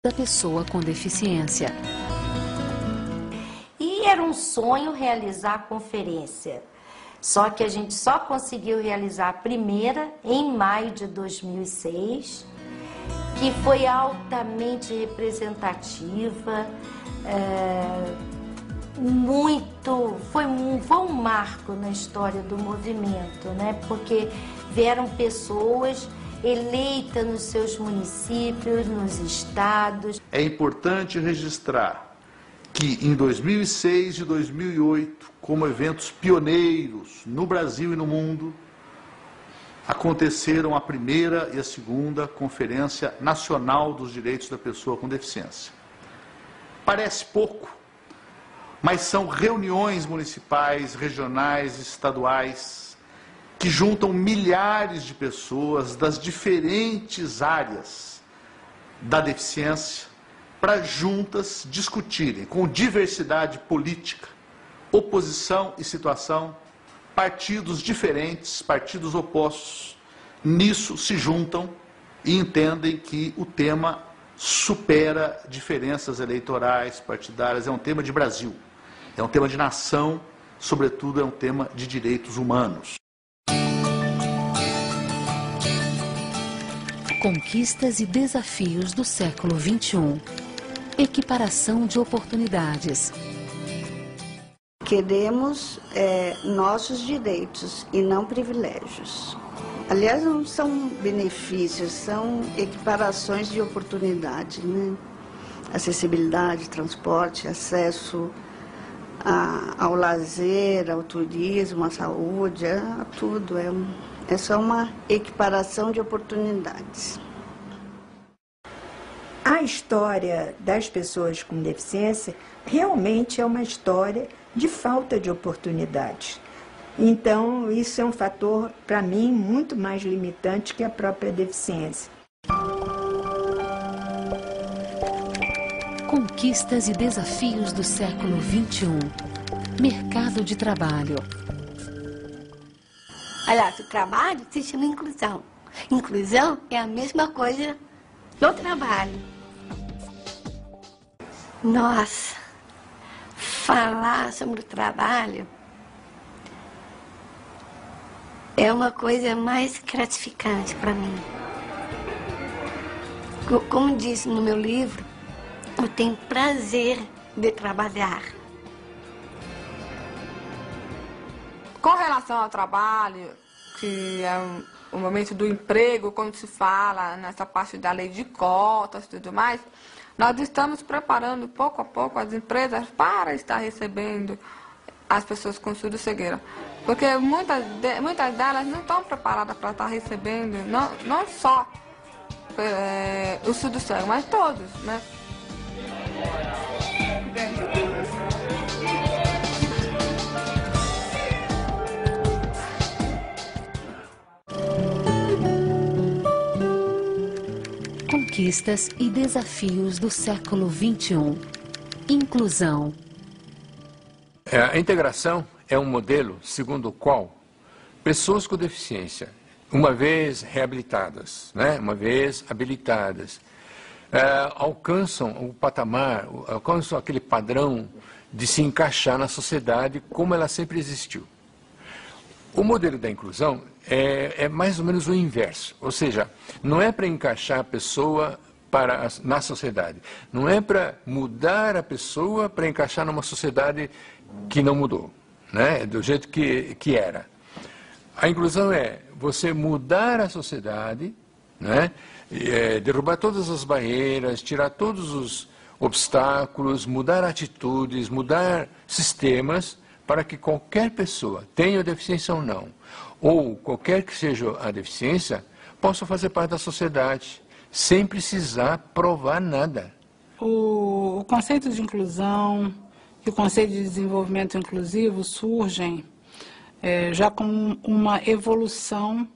da pessoa com deficiência. E era um sonho realizar a conferência. Só que a gente só conseguiu realizar a primeira em maio de 2006, que foi altamente representativa, foi um marco na história do movimento, né? Porque vieram pessoas eleitas nos seus municípios, nos estados. É importante registrar que em 2006 e 2008, como eventos pioneiros no Brasil e no mundo, aconteceram a primeira e a segunda Conferência Nacional dos Direitos da Pessoa com Deficiência. Parece pouco, mas são reuniões municipais, regionais, estaduais, que juntam milhares de pessoas das diferentes áreas da deficiência para juntas discutirem com diversidade política, oposição e situação, partidos diferentes, partidos opostos, nisso se juntam e entendem que o tema supera diferenças eleitorais, partidárias, é um tema de Brasil, é um tema de nação, sobretudo é um tema de direitos humanos. Conquistas e desafios do século XXI. Equiparação de oportunidades. Queremos nossos direitos e não privilégios. Aliás, não são benefícios, são equiparações de oportunidade, né? Acessibilidade, transporte, acesso ao lazer, ao turismo, à saúde, a tudo. É só uma equiparação de oportunidades. A história das pessoas com deficiência realmente é uma história de falta de oportunidades. Então, isso é um fator, para mim, muito mais limitante que a própria deficiência. Conquistas e desafios do século XXI. Mercado de trabalho. Aliás, o trabalho se chama inclusão. Inclusão é a mesma coisa do trabalho. Nossa, falar sobre o trabalho é uma coisa mais gratificante para mim. Como disse no meu livro, eu tenho prazer de trabalhar. Com relação ao trabalho, que é o momento do emprego, quando se fala nessa parte da lei de cotas e tudo mais, nós estamos preparando pouco a pouco as empresas para estar recebendo as pessoas com surdo-cegueira. Porque muitas delas não estão preparadas para estar recebendo, não só o surdo-cego, mas todos, né? Conquistas e desafios do século XXI. Inclusão. A integração é um modelo segundo o qual pessoas com deficiência, uma vez reabilitadas, né, uma vez habilitadas, alcançam o patamar, alcançam aquele padrão de se encaixar na sociedade como ela sempre existiu. O modelo da inclusão é mais ou menos o inverso, ou seja, não é para encaixar a pessoa na sociedade, não é para mudar a pessoa para encaixar numa sociedade que não mudou, né? Do jeito que era. A inclusão é você mudar a sociedade, né? Derrubar todas as barreiras, tirar todos os obstáculos, mudar atitudes, mudar sistemas, para que qualquer pessoa, tenha deficiência ou não, ou qualquer que seja a deficiência, possa fazer parte da sociedade, sem precisar provar nada. O conceito de inclusão e o conceito de desenvolvimento inclusivo surgem já como uma evolução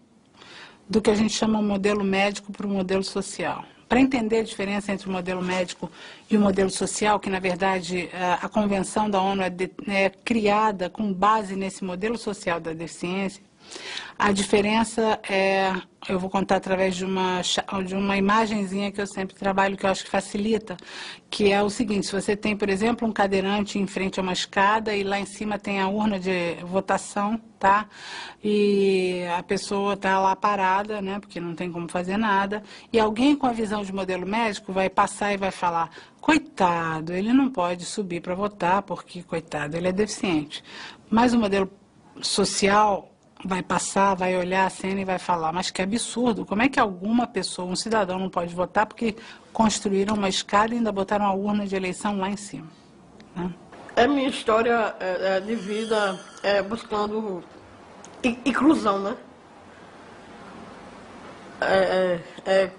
do que a gente chama modelo médico para o modelo social. Para entender a diferença entre o modelo médico e o modelo social, que na verdade a Convenção da ONU é criada com base nesse modelo social da deficiência, A diferença é, eu vou contar através de uma imagenzinha que eu sempre trabalho, que eu acho que facilita, que é o seguinte: se você tem, por exemplo, um cadeirante em frente a uma escada e lá em cima tem a urna de votação, tá? E a pessoa está lá parada, né, porque não tem como fazer nada, e alguém com a visão de modelo médico vai passar e vai falar: coitado, ele não pode subir para votar porque, coitado, ele é deficiente. Mas o modelo social vai passar, vai olhar a cena e vai falar: mas que absurdo, como é que alguma pessoa, um cidadão, não pode votar porque construíram uma escada e ainda botaram a urna de eleição lá em cima, né? Minha história de vida buscando inclusão, né?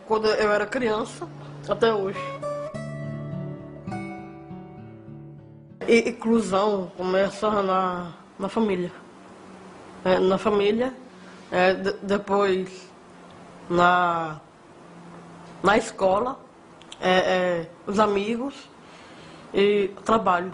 Quando eu era criança, até hoje. E inclusão começa na família. Na família, depois na escola, os amigos e o trabalho.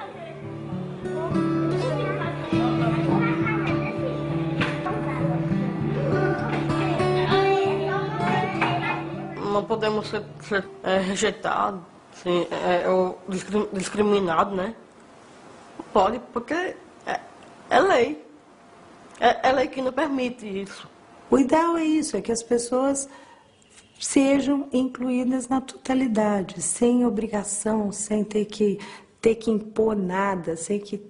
Não podemos ser rejeitados, assim, ou discriminados, né? Não pode, porque é lei. É lei que não permite isso. O ideal é isso, é que as pessoas sejam incluídas na totalidade, sem obrigação, sem ter que impor nada, sem que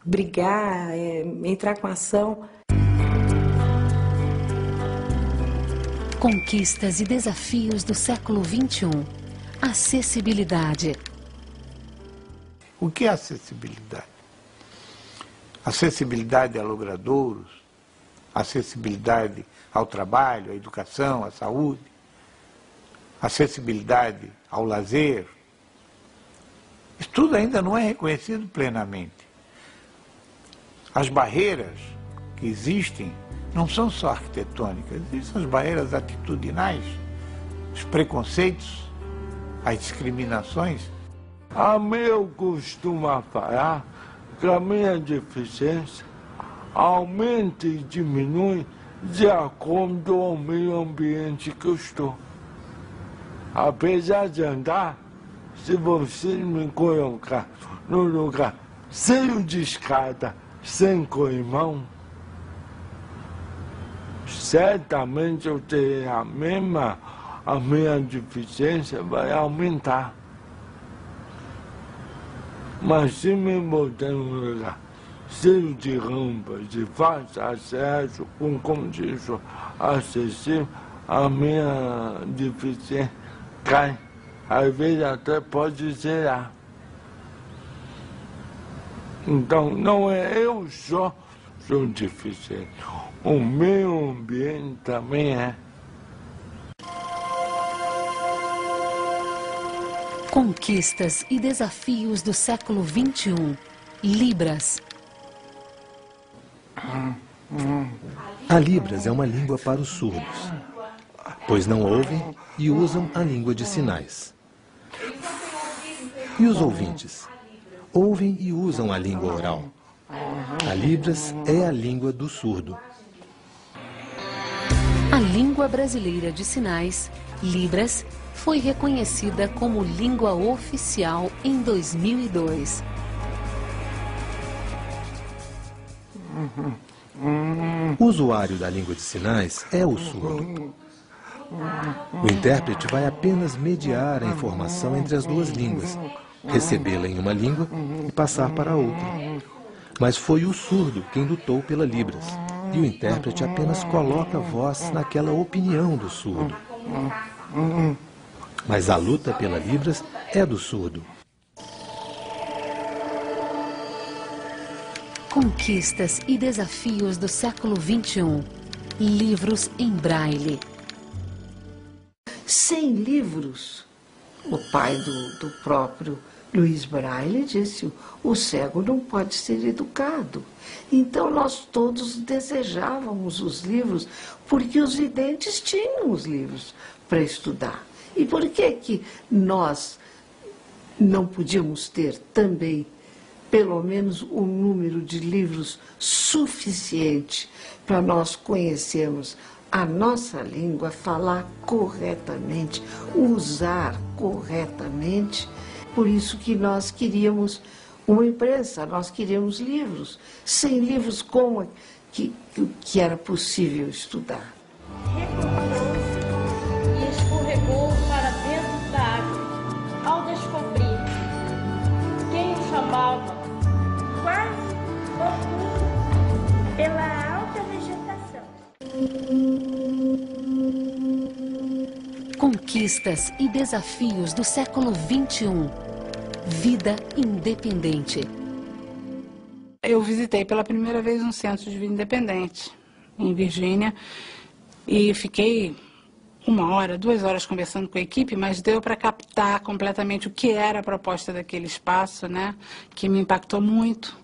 brigar, entrar com ação. Conquistas e desafios do século XXI. Acessibilidade. O que é acessibilidade? Acessibilidade a logradouros, acessibilidade ao trabalho, à educação, à saúde, acessibilidade ao lazer. Isso tudo ainda não é reconhecido plenamente. As barreiras que existem não são só arquitetônicas, existem as barreiras atitudinais, os preconceitos, as discriminações. A meu costuma falar que a minha deficiência aumenta e diminui de acordo com o meio ambiente que eu estou. Apesar de andar, se você me colocar num lugar sem de escada, sem corrimão, certamente eu terei a minha deficiência vai aumentar. Mas se me botar num lugar cheio de rampas, de fácil acesso, com condição acessível, a minha deficiência cai. Às vezes até pode zerar. Então, não é eu só sou deficiente. O meio ambiente também é. Conquistas e desafios do século XXI. Libras. A Libras é uma língua para os surdos, pois não ouvem e usam a língua de sinais. E os ouvintes? Ouvem e usam a língua oral. A Libras é a língua do surdo. A língua brasileira de sinais, Libras, foi reconhecida como língua oficial em 2002. O usuário da língua de sinais é o surdo. O intérprete vai apenas mediar a informação entre as duas línguas, recebê-la em uma língua e passar para a outra. Mas foi o surdo quem lutou pela Libras, e o intérprete apenas coloca a voz naquela opinião do surdo. Mas a luta pela Libras é do surdo. Conquistas e desafios do século XXI. Livros em braille. Sem livros, o pai do próprio Luiz Braille disse: o cego não pode ser educado. Então nós todos desejávamos os livros, porque os videntes tinham os livros para estudar. E por que nós não podíamos ter também pelo menos um número de livros suficiente para nós conhecermos a nossa língua, falar corretamente, usar corretamente. Por isso que nós queríamos uma imprensa, nós queríamos livros. Sem livros, como que era possível estudar? E escorregou para dentro da água. Ao descobrir quem o chamava, quase oculto pela alta vegetação. Conquistas e desafios do século XXI. Vida independente. Eu visitei pela primeira vez um centro de vida independente, em Virgínia, e fiquei 1 hora, 2 horas conversando com a equipe, mas deu para captar completamente o que era a proposta daquele espaço, né, que me impactou muito.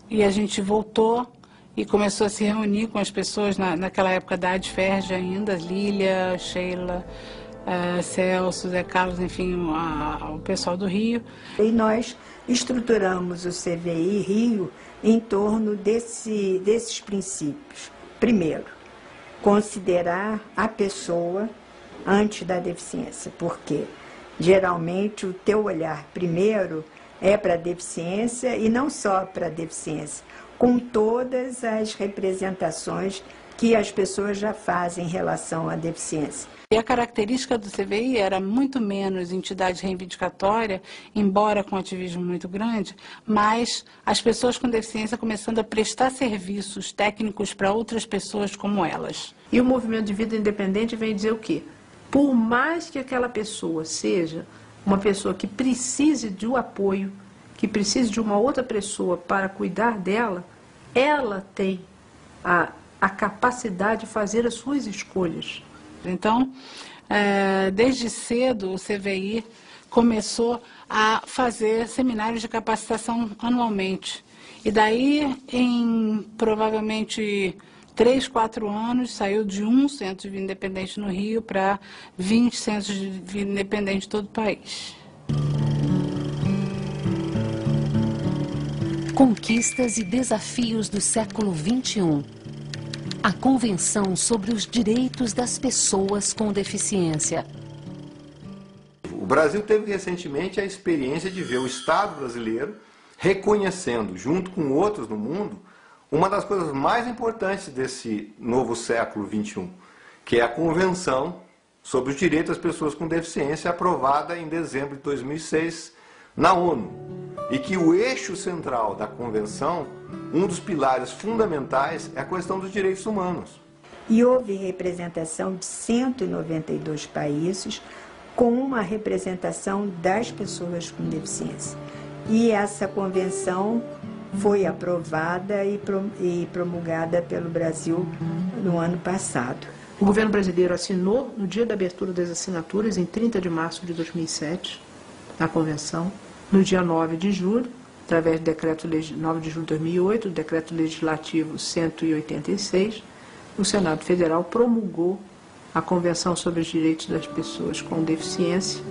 E a gente voltou e começou a se reunir com as pessoas naquela época da Adferge ainda, Lília, Sheila, Celso, Zé Carlos, enfim, o pessoal do Rio. E nós estruturamos o CVI Rio em torno desses princípios. Primeiro, considerar a pessoa antes da deficiência, porque geralmente o teu olhar primeiro é para a deficiência e não só para a deficiência, com todas as representações que as pessoas já fazem em relação à deficiência. E a característica do CVI era muito menos entidade reivindicatória, embora com ativismo muito grande, mas as pessoas com deficiência começando a prestar serviços técnicos para outras pessoas como elas. E o movimento de vida independente vem dizer o quê? Por mais que aquela pessoa seja uma pessoa que precise de um apoio, que precise de uma outra pessoa para cuidar dela, ela tem a capacidade de fazer as suas escolhas. Então, desde cedo, o CVI começou a fazer seminários de capacitação anualmente. E daí, em provavelmente 3, 4 anos, saiu de um centro de vida independente no Rio para 20 centros de vida independente em todo o país. Conquistas e desafios do século XXI. A Convenção sobre os Direitos das Pessoas com Deficiência. O Brasil teve recentemente a experiência de ver o Estado brasileiro reconhecendo, junto com outros no mundo, uma das coisas mais importantes desse novo século XXI, que é a Convenção sobre os Direitos das Pessoas com Deficiência, aprovada em dezembro de 2006 na ONU. E que o eixo central da Convenção, um dos pilares fundamentais, é a questão dos direitos humanos. E houve representação de 192 países, com uma representação das pessoas com deficiência. E essa convenção foi aprovada e promulgada pelo Brasil no ano passado. O governo brasileiro assinou no dia da abertura das assinaturas, em 30 de março de 2007, a convenção. No dia 9 de julho, através do decreto 9 de julho de 2008, o decreto legislativo 186, o Senado Federal promulgou a Convenção sobre os Direitos das Pessoas com Deficiência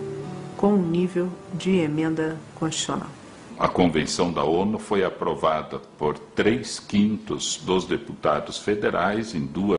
com um nível de emenda constitucional. A Convenção da ONU foi aprovada por 3/5 dos deputados federais em 2